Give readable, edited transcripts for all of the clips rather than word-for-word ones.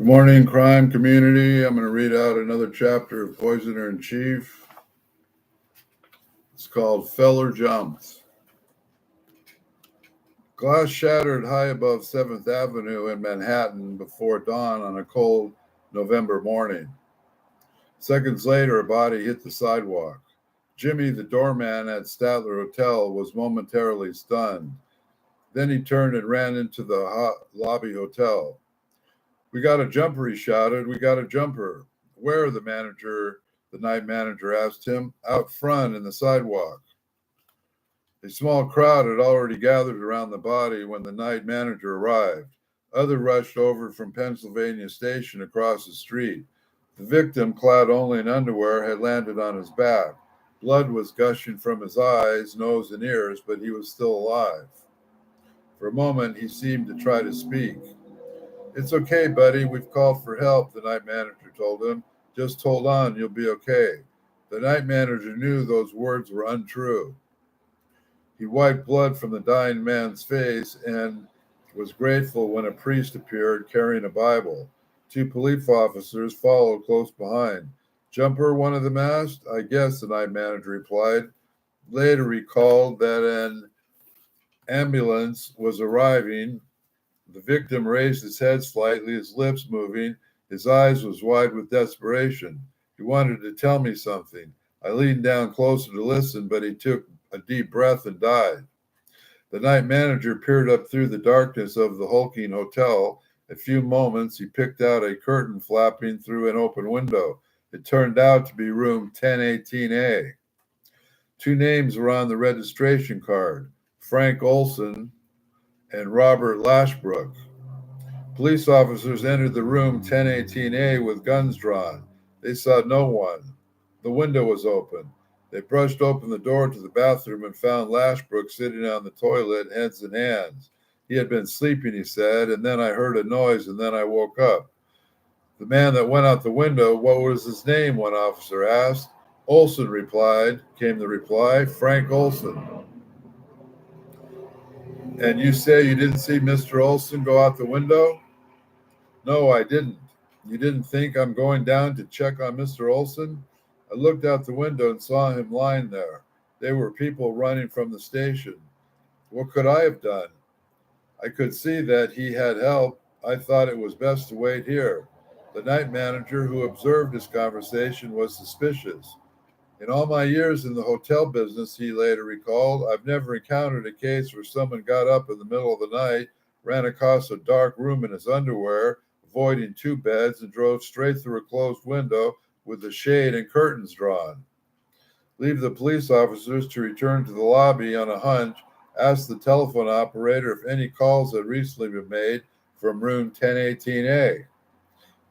Good morning, crime community. I'm going to read out another chapter of Poisoner in Chief. It's called Feller Jumps. Glass shattered high above 7th Avenue in Manhattan before dawn on a cold November morning. Seconds later, a body hit the sidewalk. Jimmy, the doorman at Statler Hotel, was momentarily stunned. Then he turned and ran into the lobby hotel. "We got a jumper," he shouted. "We got a jumper." "Where?" the night manager asked him. "Out front in the sidewalk." A small crowd had already gathered around the body when the night manager arrived. Others rushed over from Pennsylvania Station across the street. The victim, clad only in underwear, had landed on his back. Blood was gushing from his eyes, nose, and ears, but he was still alive. For a moment, he seemed to try to speak. "It's okay, buddy. We've called for help," the night manager told him. "Just hold on. You'll be okay." The night manager knew those words were untrue. He wiped blood from the dying man's face and was grateful when a priest appeared carrying a Bible. Two police officers followed close behind. "Jumper?" one of them asked. "I guess," the night manager replied. Later recalled that an ambulance was arriving. The victim raised his head slightly, his lips moving. His eyes was wide with desperation. "He wanted to tell me something. I leaned down closer to listen, but he took a deep breath and died." The night manager peered up through the darkness of the hulking hotel. In a few moments, he picked out a curtain flapping through an open window. It turned out to be room 1018A. Two names were on the registration card: Frank Olson and Robert Lashbrook. Police officers entered the room 1018A with guns drawn. They saw no one. The window was open. They brushed open the door to the bathroom and found Lashbrook sitting on the toilet, heads in hands. "He had been sleeping," he said, "and then I heard a noise, and then I woke up." "The man that went out the window, what was his name?" one officer asked. "Olson," came the reply. "Frank Olson." "And you say you didn't see Mr. Olson go out the window?" "No, I didn't." "You didn't think I'm going down to check on Mr. Olson?" "I looked out the window and saw him lying there. There were people running from the station." "What could I have done?" "I could see that he had help. I thought it was best to wait here." The night manager, who observed this conversation, was suspicious. "In all my years in the hotel business," he later recalled, "I've never encountered a case where someone got up in the middle of the night, ran across a dark room in his underwear, avoiding two beds, and drove straight through a closed window with the shade and curtains drawn." Leave the police officers to return to the lobby on a hunch, asked the telephone operator if any calls had recently been made from room 1018A.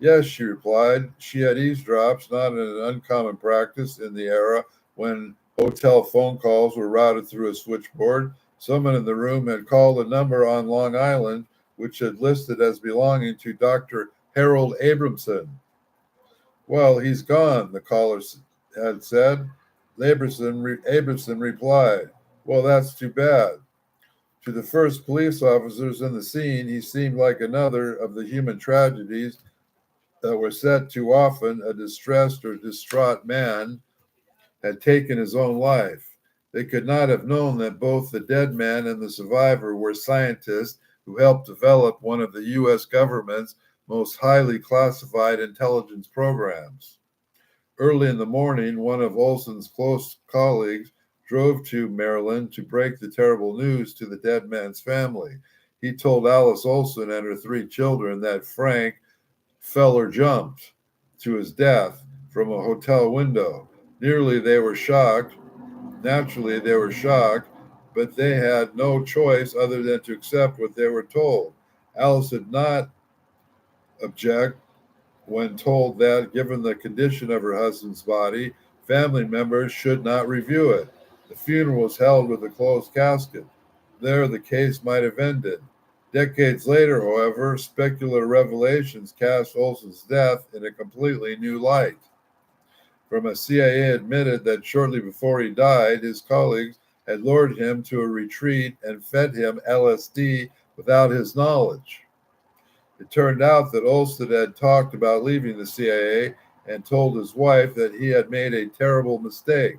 "Yes," she replied. She had eavesdrops, not an uncommon practice in the era when hotel phone calls were routed through a switchboard. Someone in the room had called a number on Long Island, which had listed as belonging to Dr. Harold Abramson. "Well, he's gone," the caller had said. Abramson replied, "Well, that's too bad." To the first police officers in the scene, he seemed like another of the human tragedies that were said too often. A distressed or distraught man had taken his own life. They could not have known that both the dead man and the survivor were scientists who helped develop one of the U.S. government's most highly classified intelligence programs. Early in the morning, one of Olson's close colleagues drove to Maryland to break the terrible news to the dead man's family. He told Alice Olson and her three children that Frank Feller jumped to his death from a hotel window. Naturally, they were shocked, but they had no choice other than to accept what they were told. Alice did not object when told that, given the condition of her husband's body, family members should not review it. The funeral was held with a closed casket. There, the case might have ended. Decades later, however, speculative revelations cast Olson's death in a completely new light. From a CIA admitted that shortly before he died, his colleagues had lured him to a retreat and fed him LSD without his knowledge. It turned out that Olson had talked about leaving the CIA and told his wife that he had made a terrible mistake.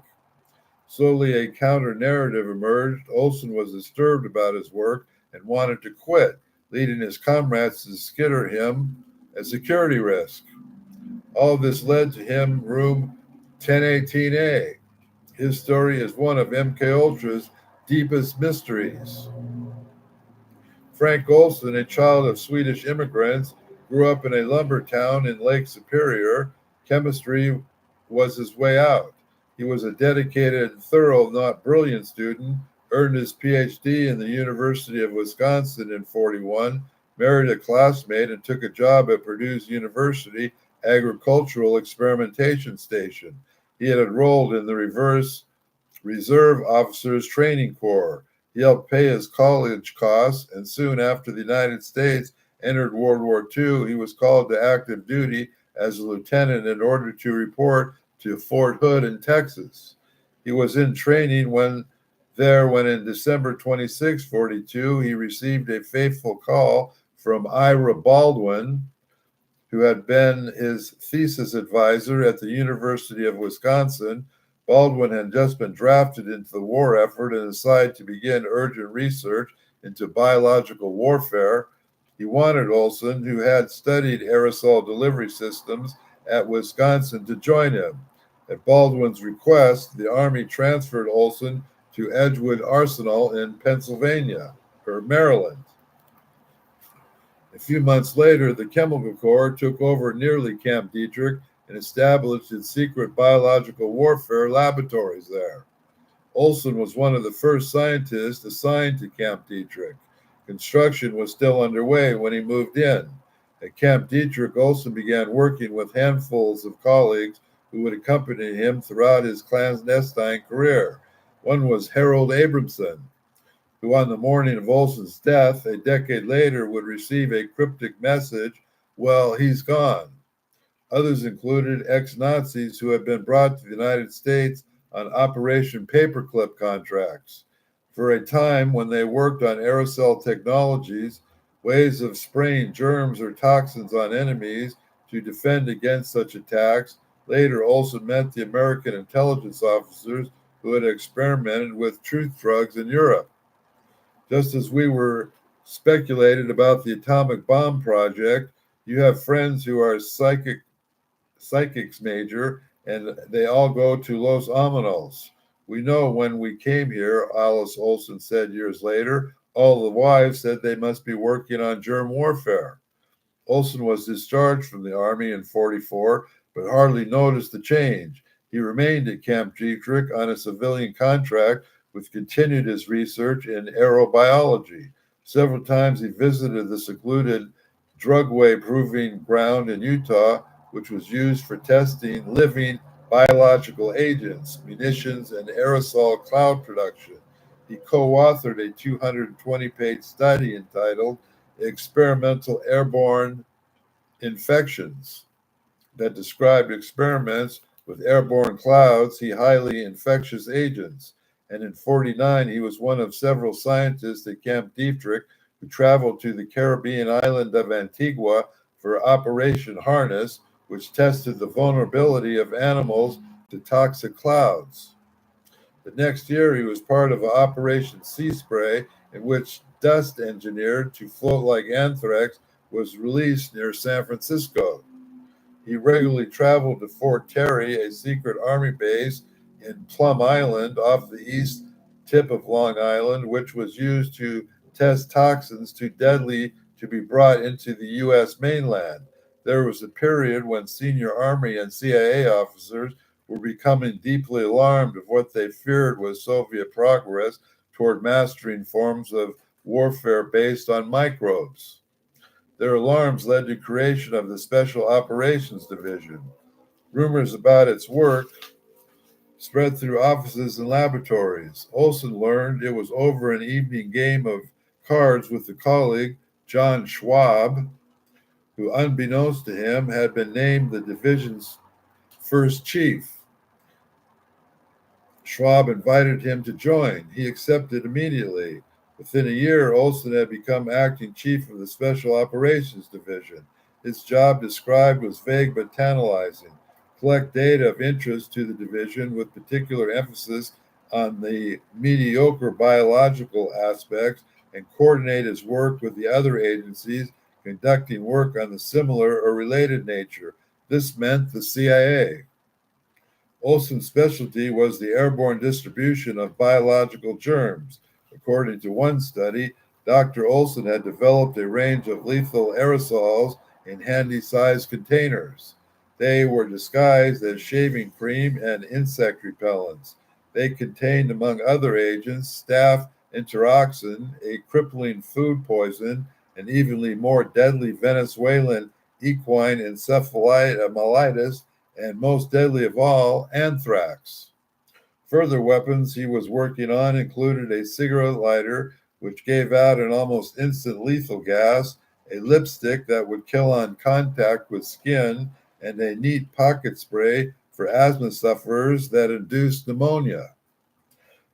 Slowly, a counter narrative emerged. Olson was disturbed about his work and wanted to quit, leading his comrades to consider him a security risk. All of this led to him room 1018A. His story is one of MK Ultra's deepest mysteries. Frank Olson, a child of Swedish immigrants, grew up in a lumber town in Lake Superior. Chemistry was his way out. He was a dedicated, thorough, not brilliant student, earned his PhD in the University of Wisconsin in 41, married a classmate, and took a job at Purdue's University Agricultural Experimentation Station. He had enrolled in the Reserve Officers Training Corps. He helped pay his college costs, and soon after the United States entered World War II, he was called to active duty as a lieutenant in order to report to Fort Hood in Texas. He was in training when in December 26, 42, he received a fateful call from Ira Baldwin, who had been his thesis advisor at the University of Wisconsin. Baldwin had just been drafted into the war effort and decided to begin urgent research into biological warfare. He wanted Olson, who had studied aerosol delivery systems at Wisconsin, to join him. At Baldwin's request, the Army transferred Olson to Edgewood Arsenal in Maryland. A few months later, the Chemical Corps took over nearly Camp Detrick and established its secret biological warfare laboratories there. Olson was one of the first scientists assigned to Camp Detrick. Construction was still underway when he moved in. At Camp Detrick, Olson began working with handfuls of colleagues who would accompany him throughout his clandestine career. One was Harold Abramson, who on the morning of Olson's death, a decade later, would receive a cryptic message, "Well, he's gone." Others included ex-Nazis who had been brought to the United States on Operation Paperclip contracts. For a time, when they worked on aerosol technologies, ways of spraying germs or toxins on enemies to defend against such attacks, later Olson met the American intelligence officers who had experimented with truth drugs in Europe. Just as we were speculated about the atomic bomb project, you have friends who are psychics major, and they all go to Los Alamos. We know when we came here, Alice Olson said years later, all the wives said they must be working on germ warfare. Olson was discharged from the Army in 44, but hardly noticed the change. He remained at Camp Detrick on a civilian contract, which continued his research in aerobiology. Several times he visited the secluded drugway proving ground in Utah, which was used for testing living biological agents, munitions, and aerosol cloud production. He co-authored a 220-page study entitled Experimental Airborne Infections that described experiments with airborne clouds, highly infectious agents. And in 49, he was one of several scientists at Camp Detrick who traveled to the Caribbean island of Antigua for Operation Harness, which tested the vulnerability of animals to toxic clouds. The next year, he was part of Operation Sea Spray, in which dust engineered to float like anthrax was released near San Francisco. He regularly traveled to Fort Terry, a secret army base in Plum Island off the east tip of Long Island, which was used to test toxins too deadly to be brought into the U.S. mainland. There was a period when senior Army and CIA officers were becoming deeply alarmed of what they feared was Soviet progress toward mastering forms of warfare based on microbes. Their alarms led to creation of the Special Operations Division. Rumors about its work spread through offices and laboratories. Olson learned it was over an evening game of cards with a colleague, John Schwab, who, unbeknownst to him, had been named the division's first chief. Schwab invited him to join. He accepted immediately. Within a year, Olson had become acting chief of the Special Operations Division. His job described was vague but tantalizing: collect data of interest to the division with particular emphasis on the mediocre biological aspects and coordinate his work with the other agencies conducting work on the similar or related nature. This meant the CIA. Olson's specialty was the airborne distribution of biological germs. According to one study, Dr. Olson had developed a range of lethal aerosols in handy-sized containers. They were disguised as shaving cream and insect repellents. They contained, among other agents, staph enteroxin, a crippling food poison, and evenly more deadly Venezuelan equine encephalitis, and most deadly of all, anthrax. Further weapons he was working on included a cigarette lighter, which gave out an almost instant lethal gas, a lipstick that would kill on contact with skin, and a neat pocket spray for asthma sufferers that induced pneumonia.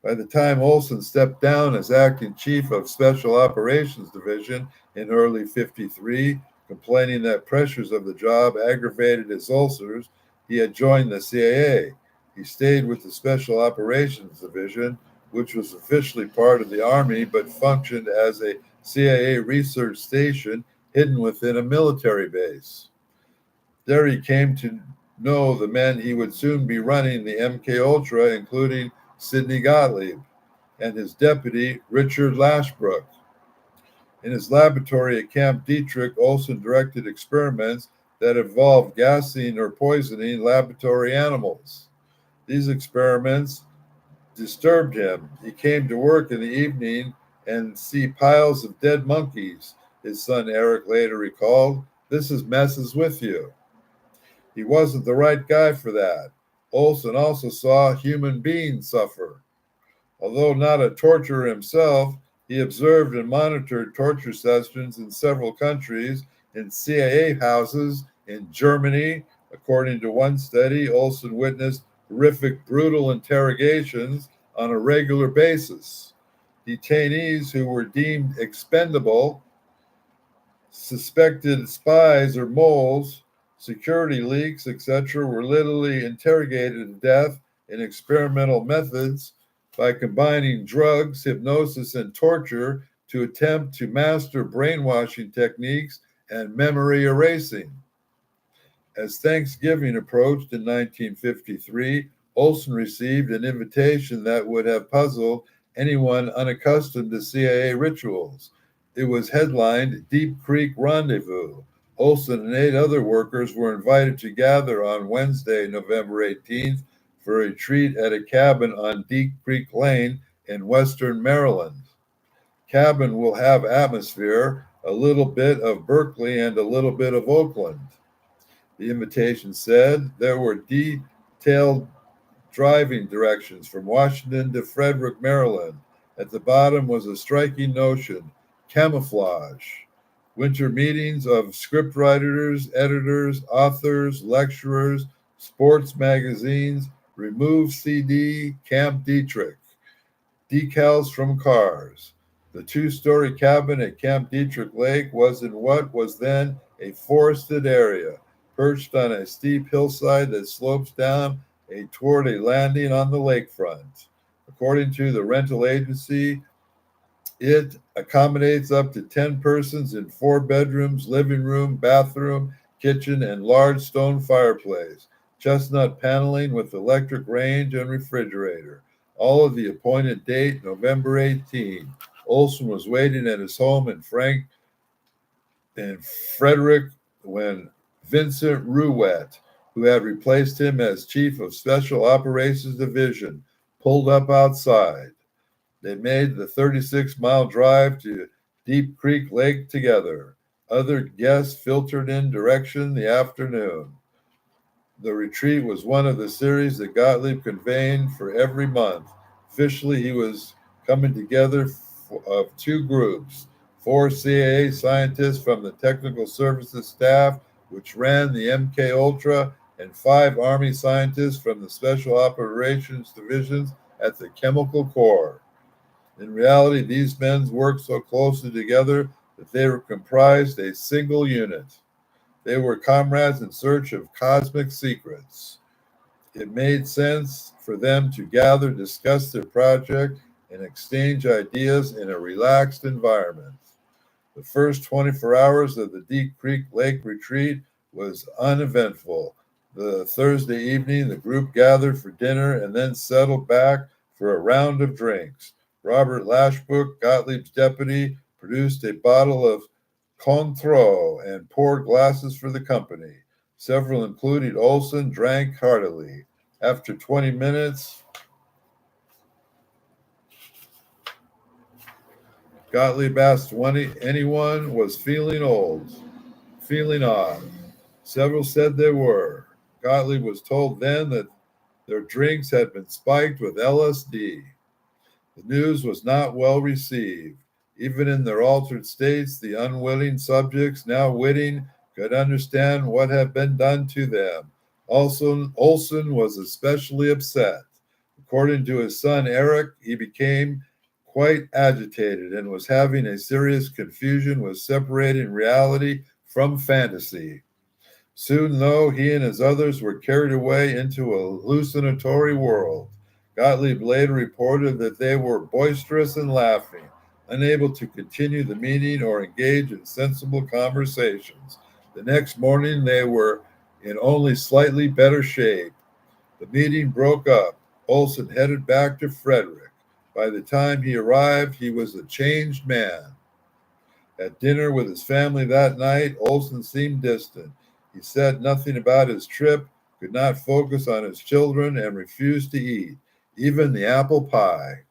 By the time Olson stepped down as acting chief of Special Operations Division in early '53, complaining that pressures of the job aggravated his ulcers, he had joined the CIA. He stayed with the Special Operations Division, which was officially part of the Army but functioned as a CIA research station hidden within a military base. There he came to know the men he would soon be running the MK including Sidney Gottlieb and his deputy, Richard Lashbrook. In his laboratory at Camp Dietrich, Olson directed experiments that involved gassing or poisoning laboratory animals. These experiments disturbed him. He came to work in the evening and see piles of dead monkeys. His son Eric later recalled, "This is messes with you." He wasn't the right guy for that. Olson also saw human beings suffer. Although not a torturer himself, he observed and monitored torture sessions in several countries, in CIA houses in Germany. According to one study, Olson witnessed horrific, brutal interrogations on a regular basis. Detainees who were deemed expendable, suspected spies or moles, security leaks, etc., were literally interrogated to death in experimental methods by combining drugs, hypnosis, and torture to attempt to master brainwashing techniques and memory erasing. As Thanksgiving approached in 1953, Olson received an invitation that would have puzzled anyone unaccustomed to CIA rituals. It was headlined Deep Creek Rendezvous. Olson and 8 other workers were invited to gather on Wednesday, November 18th, for a retreat at a cabin on Deep Creek Lane in western Maryland. Cabin will have atmosphere, a little bit of Berkeley and a little bit of Oakland. The invitation said there were detailed driving directions from Washington to Frederick, Maryland. At the bottom was a striking notion: camouflage. Winter meetings of scriptwriters, editors, authors, lecturers, sports magazines, remove CD, Camp Dietrich, decals from cars. The 2-story cabin at Camp Dietrich Lake was in what was then a forested area, perched on a steep hillside that slopes down toward a landing on the lakefront. According to the rental agency, it accommodates up to 10 persons in 4 bedrooms, living room, bathroom, kitchen, and large stone fireplace, chestnut paneling with electric range and refrigerator. All of the appointed date, November 18. Olson was waiting at his home in Frederick when Vincent Rouet, who had replaced him as chief of Special Operations Division, pulled up outside. They made the 36-mile drive to Deep Creek Lake together. Other guests filtered in direction the afternoon. The retreat was one of the series that Gottlieb convened for every month. Officially, he was coming together of 2 groups: 4 CIA scientists from the technical services staff, which ran the MK Ultra, and 5 Army scientists from the Special Operations Divisions at the Chemical Corps. In reality, these men worked so closely together that they were comprised a single unit. They were comrades in search of cosmic secrets. It made sense for them to gather, discuss their project, and exchange ideas in a relaxed environment. The first 24 hours of the Deep Creek Lake retreat was uneventful. The Thursday evening, the group gathered for dinner and then settled back for a round of drinks. Robert Lashbrook, Gottlieb's deputy, produced a bottle of Cointreau and poured glasses for the company. Several, including Olson, drank heartily. After 20 minutes, Gottlieb asked when anyone was feeling old, feeling odd. Several said they were. Gottlieb was told then that their drinks had been spiked with LSD. The news was not well received. Even in their altered states, the unwilling subjects, now witting, could understand what had been done to them. Also, Olson was especially upset. According to his son Eric, he became quite agitated and was having a serious confusion with separating reality from fantasy. Soon, though, he and his others were carried away into a hallucinatory world. Gottlieb later reported that they were boisterous and laughing, unable to continue the meeting or engage in sensible conversations. The next morning, they were in only slightly better shape. The meeting broke up. Olson headed back to Frederick. By the time he arrived, he was a changed man. At dinner with his family that night, Olson seemed distant. He said nothing about his trip, could not focus on his children, and refused to eat, even the apple pie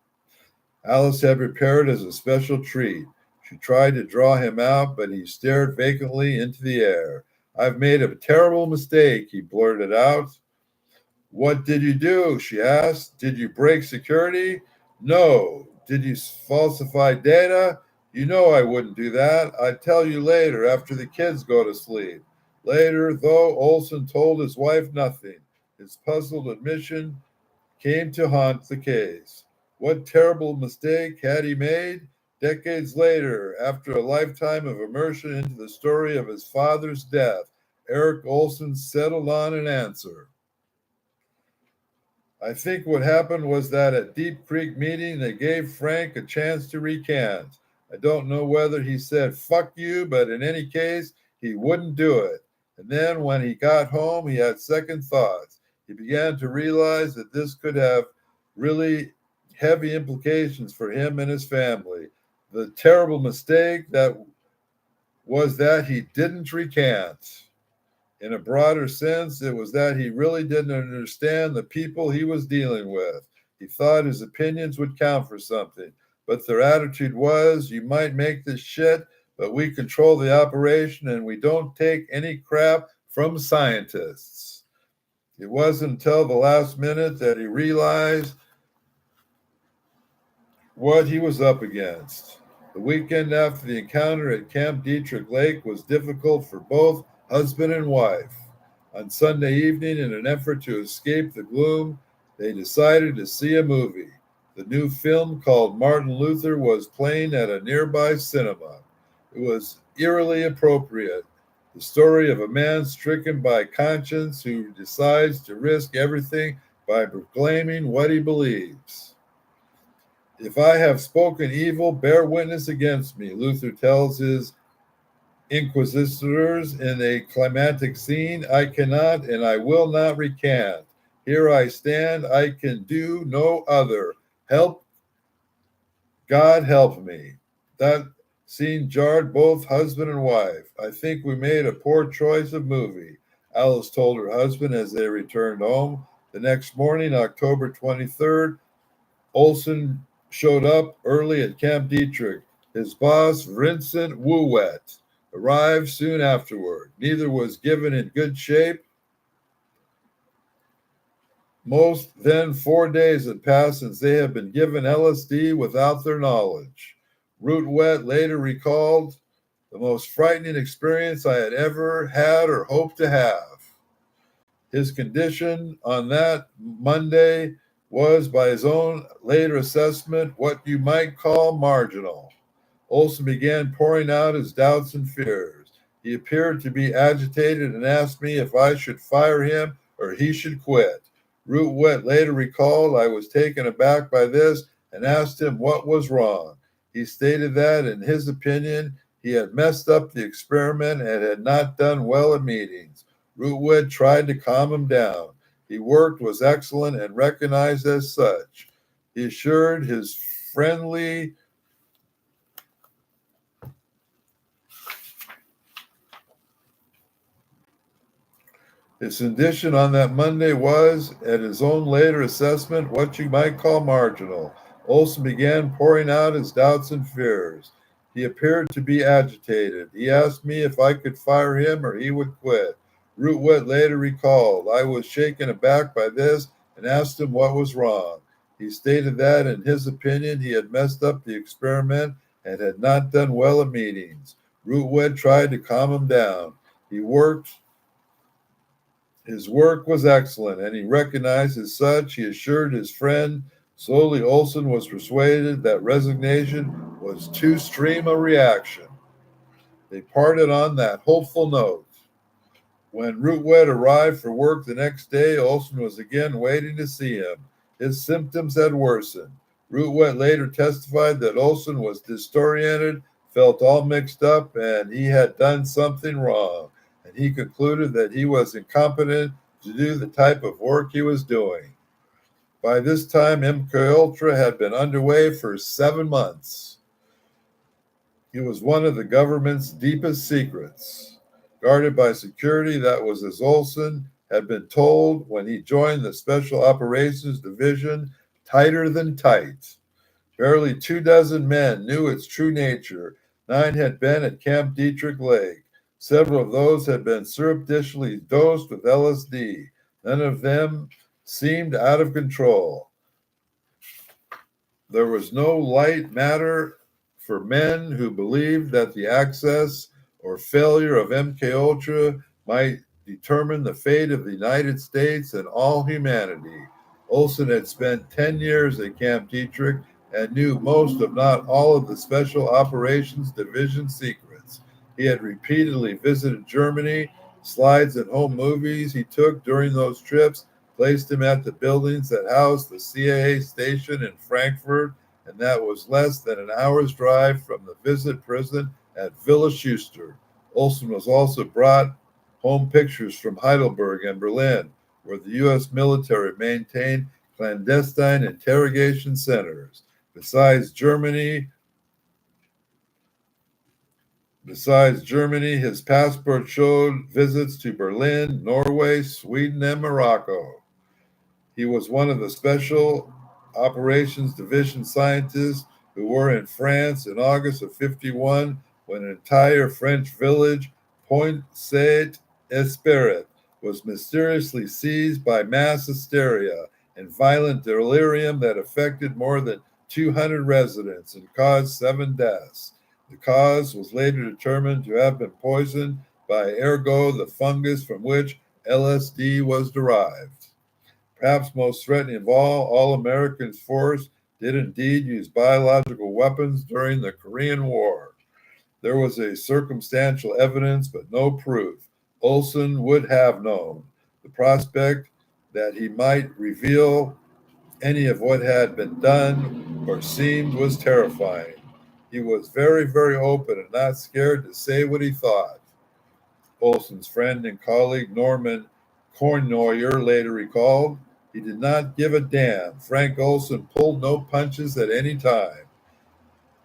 Alice had prepared as a special treat. She tried to draw him out, but he stared vacantly into the air. I've made a terrible mistake, he blurted out. What did you do? She asked. Did you break security? No. Did you falsify data? You know I wouldn't do that. I'd tell you later after the kids go to sleep. Later, though, Olson told his wife nothing. His puzzled admission came to haunt the case. What terrible mistake had he made? Decades later, after a lifetime of immersion into the story of his father's death, Eric Olson settled on an answer. I think what happened was that at Deep Creek meeting, they gave Frank a chance to recant. I don't know whether he said, fuck you, but in any case, he wouldn't do it. And then when he got home, he had second thoughts. He began to realize that this could have really heavy implications for him and his family. The terrible mistake that was that he didn't recant. In a broader sense, it was that he really didn't understand the people he was dealing with. He thought his opinions would count for something, but their attitude was, you might make this shit, but we control the operation and we don't take any crap from scientists. It wasn't until the last minute that he realized what he was up against. The weekend after the encounter at Camp Dietrich Lake was difficult for both husband and wife. On Sunday evening, in an effort to escape the gloom, they decided to see a movie. The new film called Martin Luther was playing at a nearby cinema. It was eerily appropriate. The story of a man stricken by conscience who decides to risk everything by proclaiming what he believes. If I have spoken evil, bear witness against me, Luther tells his inquisitors in a climactic scene. I cannot and I will not recant. Here I stand, I can do no other. Help, God help me. That scene jarred both husband and wife. I think we made a poor choice of movie, Alice told her husband as they returned home. The next morning, October 23rd, Olson showed up early at Camp Dietrich. His boss, Vincent Wouet, arrived soon afterward. Neither was given in good shape. Most then 4 days had passed since they had been given LSD without their knowledge. Rootwet later recalled the most frightening experience I had ever had or hoped to have. His condition on that Monday was, by his own later assessment, what you might call marginal. Olson began pouring out his doubts and fears. He appeared to be agitated and asked me if I should fire him or he should quit. Rootwet later recalled I was taken aback by this and asked him what was wrong. He stated that, in his opinion, he had messed up the experiment and had not done well at meetings. Rootwet tried to calm him down. He worked was excellent and recognized as such. He assured his friendly His condition on that Monday was, at his own later assessment, what you might call marginal. Olson began pouring out his doubts and fears. He appeared to be agitated. He asked me if I could fire him or he would quit. Rootwet later recalled, I was shaken aback by this and asked him what was wrong. He stated that, in his opinion, he had messed up the experiment and had not done well at meetings. Rootwet tried to calm him down. His work was excellent, and he recognized as such. He assured his friend. Slowly, Olson was persuaded that resignation was too extreme a reaction. They parted on that hopeful note. When Rootwet arrived for work the next day, Olson was again waiting to see him. His symptoms had worsened. Rootwet later testified that Olson was disoriented, felt all mixed up, and he had done something wrong. And he concluded that he was incompetent to do the type of work he was doing. By this time, MKUltra had been underway for 7 months. It was one of the government's deepest secrets, guarded by security that was, as Olson had been told when he joined the Special Operations Division, tighter than tight. Barely 24 men knew its true nature. 9 had been at Camp Dietrich Lake. Several of those had been surreptitiously dosed with LSD. None of them seemed out of control. There was no light matter for men who believed that the access or failure of MKUltra might determine the fate of the United States and all humanity. Olson had spent 10 years at Camp Dietrich and knew most, if not all, of the Special Operations Division secrets. He had repeatedly visited Germany. Slides and home movies he took during those trips placed him at the buildings that housed the CIA station in Frankfurt, and that was less than an hour's drive from the visit prison at Villa Schuster. Olson was also brought home pictures from Heidelberg and Berlin, where the U.S. military maintained clandestine interrogation centers. Besides Germany, his passport showed visits to Berlin, Norway, Sweden, and Morocco. He was one of the Special Operations Division scientists who were in France in August of 1951 when an entire French village, Point Saint-Esprit, was mysteriously seized by mass hysteria and violent delirium that affected more than 200 residents and caused 7 deaths. The cause was later determined to have been poisoned by ergot, the fungus from which LSD was derived. Perhaps most threatening of all Americans' force did indeed use biological weapons during the Korean War. There was a circumstantial evidence, but no proof. Olson would have known. The prospect that he might reveal any of what had been done or seemed was terrifying. He was very, very open and not scared to say what he thought. Olson's friend and colleague Norman Korneuer later recalled, he did not give a damn. Frank Olson pulled no punches at any time.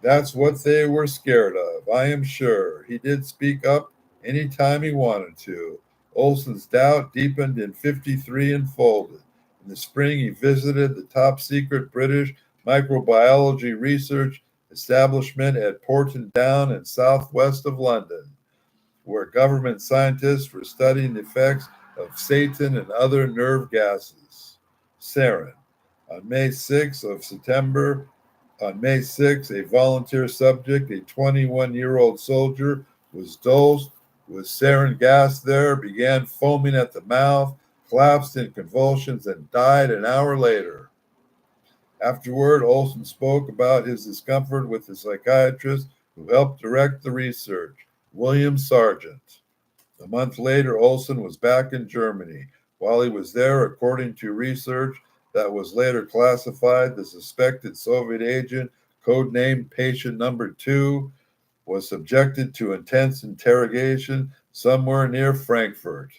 That's what they were scared of, I am sure. He did speak up any time he wanted to. Olson's doubt deepened in 1953 and folded. In the spring, he visited the top-secret British microbiology research establishment at Porton Down in southwest of London, where government scientists were studying the effects of Satan and other nerve gases. Sarin. On May 6 of September, on May 6, a volunteer subject, a 21-year-old soldier, was dosed with sarin gas there, began foaming at the mouth, collapsed in convulsions, and died an hour later. Afterward, Olson spoke about his discomfort with the psychiatrist who helped direct the research, William Sargent. A month later, Olson was back in Germany. While he was there, according to research that was later classified, the suspected Soviet agent, codenamed Patient Number 2, was subjected to intense interrogation somewhere near Frankfurt.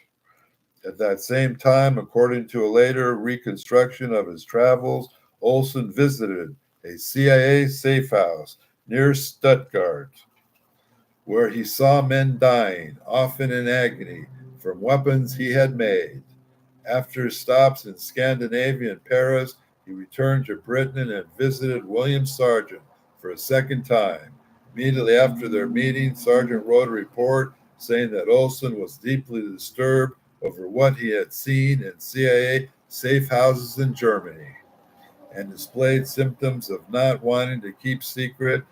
At that same time, according to a later reconstruction of his travels, Olson visited a CIA safe house near Stuttgart, where he saw men dying, often in agony, from weapons he had made. After stops in Scandinavia and Paris, he returned to Britain and visited William Sargent for a second time. Immediately after their meeting, Sargent wrote a report saying that Olson was deeply disturbed over what he had seen in CIA safe houses in Germany and displayed symptoms of not wanting to keep secret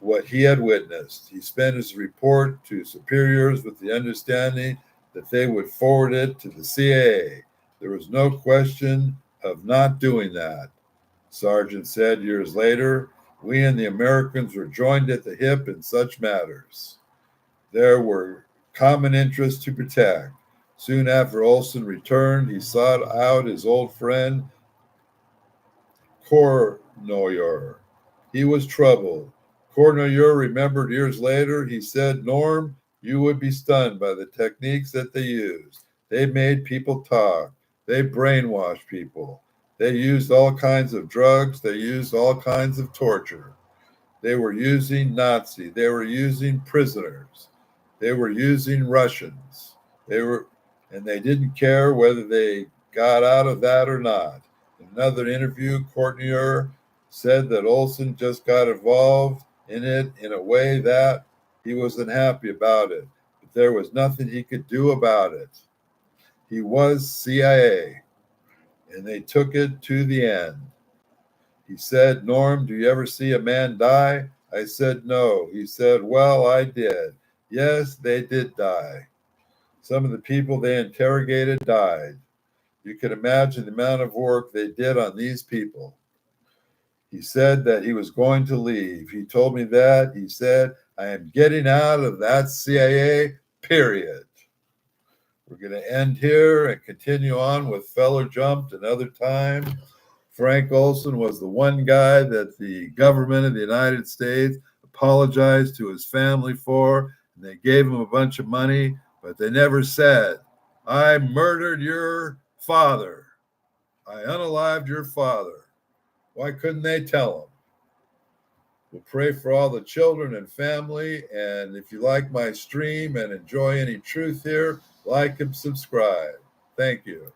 what he had witnessed. He sent his report to superiors with the understanding that they would forward it to the CIA. There was no question of not doing that. Sargent said years later, we and the Americans were joined at the hip in such matters. There were common interests to protect. Soon after Olson returned, he sought out his old friend Kornoyer. He was troubled. Kornoyer remembered years later, he said, Norm, you would be stunned by the techniques that they used. They made people talk. They brainwashed people. They used all kinds of drugs. They used all kinds of torture. They were using Nazi. They were using prisoners. They were using Russians. And they didn't care whether they got out of that or not. In another interview, Courtney said that Olson just got involved in it in a way that he wasn't happy about it, but there was nothing he could do about it. He was CIA, and they took it to the end. He said, Norm, do you ever see a man die? I said, no. He said, well, I did. Yes, they did die. Some of the people they interrogated died. You can imagine the amount of work they did on these people. He said that he was going to leave. He told me that. He said, I am getting out of that CIA, period. We're going to end here and continue on with Feller Jumped another time. Frank Olson was the one guy that the government of the United States apologized to his family for, and they gave him a bunch of money, but they never said, I murdered your father. I unalived your father. Why couldn't they tell him? We'll pray for all the children and family. And if you like my stream and enjoy any truth here, like and subscribe. Thank you.